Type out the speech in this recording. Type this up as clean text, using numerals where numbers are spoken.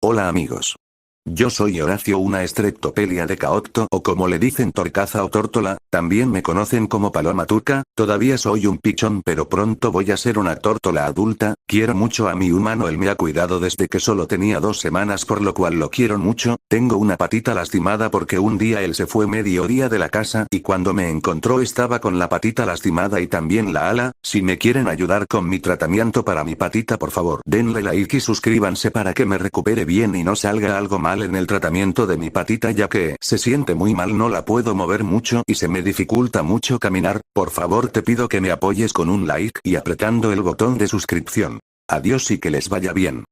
Hola amigos. Yo soy Horacio, una estreptopelia de Caocto, o como le dicen torcaza o tórtola, también me conocen como paloma turca. Todavía soy un pichón, pero pronto voy a ser una tórtola adulta. Quiero mucho a mi humano, él me ha cuidado desde que solo tenía 2 semanas, por lo cual lo quiero mucho. Tengo una patita lastimada porque un día él se fue mediodía de la casa y cuando me encontró estaba con la patita lastimada y también la ala. Si me quieren ayudar con mi tratamiento para mi patita, por favor denle like y suscríbanse para que me recupere bien y no salga algo mal en el tratamiento de mi patita, ya que se siente muy mal, no la puedo mover mucho y se me dificulta mucho caminar. Por favor te pido que me apoyes con un like y apretando el botón de suscripción. Adiós y que les vaya bien.